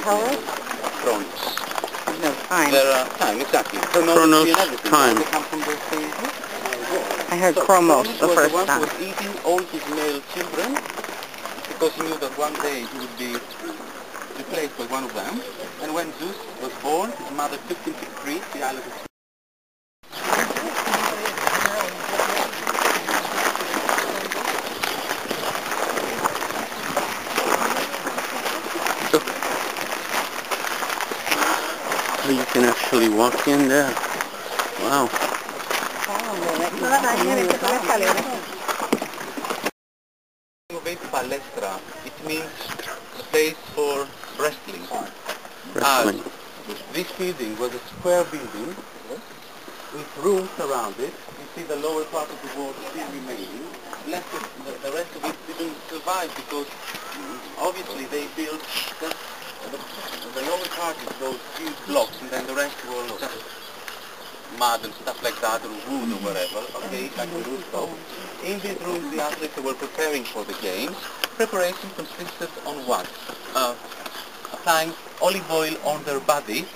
colors? Chronos. No, time. There are time, exactly. Chronos, time. They come from those things. I heard Chromos the first was time. the one who was eating all his male children because he knew that one day he would be replaced by one of them. And when Zeus was born, his mother took him to Crete, the island of Oh, you can actually walk in there. Wow. Palestra. It means space for wrestling. Wrestling. This building was a square building with rooms around it. You see the lower part of the wall still remaining. The rest of it didn't survive because obviously they built just the lower part is those huge blocks and then the rest were just mud and stuff like that, or wood or whatever, okay, like the rooftop. In these rooms the athletes were preparing for the games. Preparation consisted on what? Applying olive oil on their body,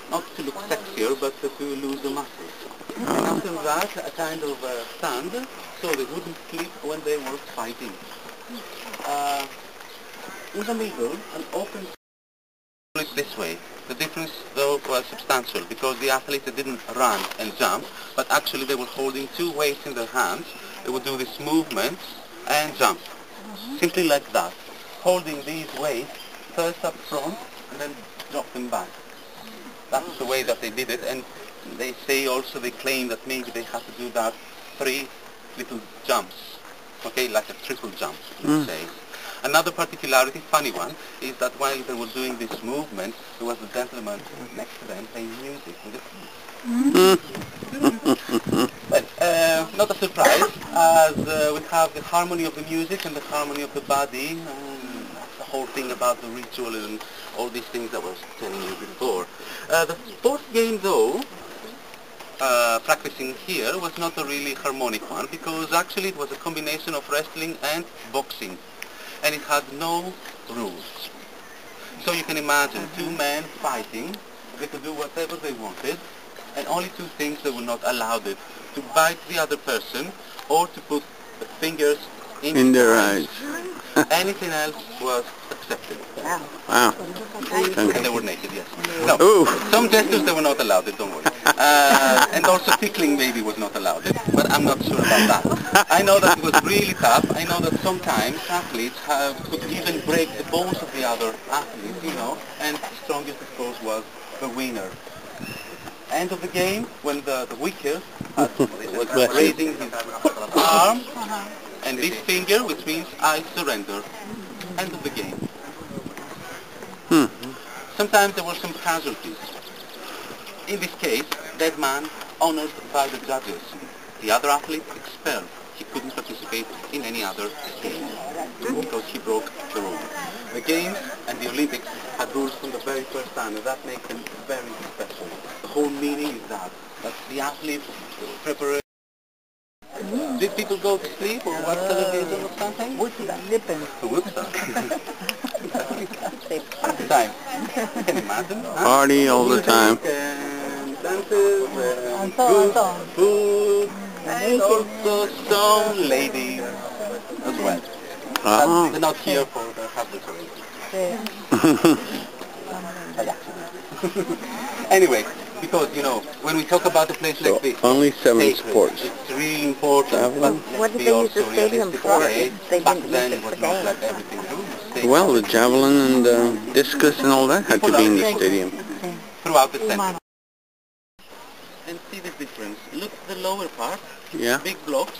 not to look sexier, but to lose the muscles. And after that, a kind of sand, so they wouldn't slip when they were fighting. In the middle, an open it this way. The difference though was substantial because the athletes didn't run and jump, but actually they were holding two weights in their hands. They would do this movement and jump. Simply like that. Holding these weights first up front and then drop them back. That's the way that they did it, and they say also, they claim that maybe they had to do that 3 little jumps. Okay, like a triple jump, let's say. Another particularity, funny one, is that while they were doing this movement, there was a gentleman next to them playing music. Well, not a surprise, as we have the harmony of the music and the harmony of the body, the whole thing about the ritual and all these things that I was telling you before. The fourth game, though, practicing here, was not a really harmonic one, because actually it was a combination of wrestling and boxing. And it had no rules. So you can imagine two men fighting, they could do whatever they wanted, and only two things they were not allowed it: to bite the other person or to put the fingers in their eyes. Anything else was accepted. Wow. And they were naked, yes. No, some gestures they were not allowed, don't worry. And also tickling maybe was not allowed, but I'm not sure about that. I know that it was really tough. I know that sometimes athletes could even break the bones of the other athletes, you know, and the strongest, of course, was the winner. End of the game, when the weaker was raising his arm and this finger, which means I surrender. End of the game. Sometimes there were some casualties. In this case, dead man honored by the judges. The other athlete expelled. He couldn't participate in any other game because he broke the rule. The games and the Olympics had rules from the very first time, and that makes them very special. The whole meaning is that the athletes prepare. Did people go to sleep or watch television or something? Time. You can imagine. Party all the time. And dances and good food and also some ladies as well. But they're not here for the husband parade. By accident. Anyway, because, you know, when we talk about a place like this, only 7 sports. It's really important. But what did they use the stadium for? They back didn't then use it it was for not games. like everything. Well, the javelin and discus and all that had to be in the stadium. Throughout the center. And see the difference. Look at the lower part, Yeah. big blocks.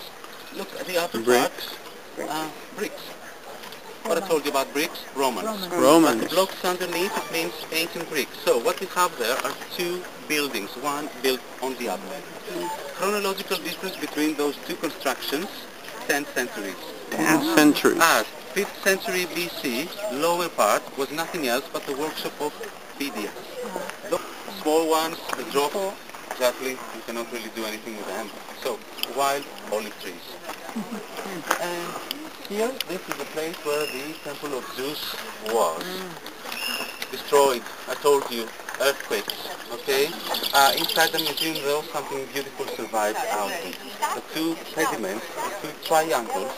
Look at the upper Bricks. part, bricks. What I told you about bricks? Romans. Romans. But the blocks underneath, it means ancient Greek. So what we have there are two buildings, one built on the other. Chronological difference between those two constructions, 10 centuries. 10 centuries. As 5th century BC, lower part was nothing else but the workshop of Phidias. Those small ones, the drops, exactly, you cannot really do anything with them. So, wild olive trees. And here, this is the place where the temple of Zeus was. Destroyed told you, earthquakes, okay? Inside the museum there was something beautiful survived out of it. The two pediments, the two triangles,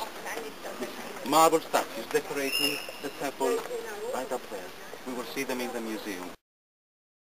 marble statues decorating the temple right up there. We will see them in the museum.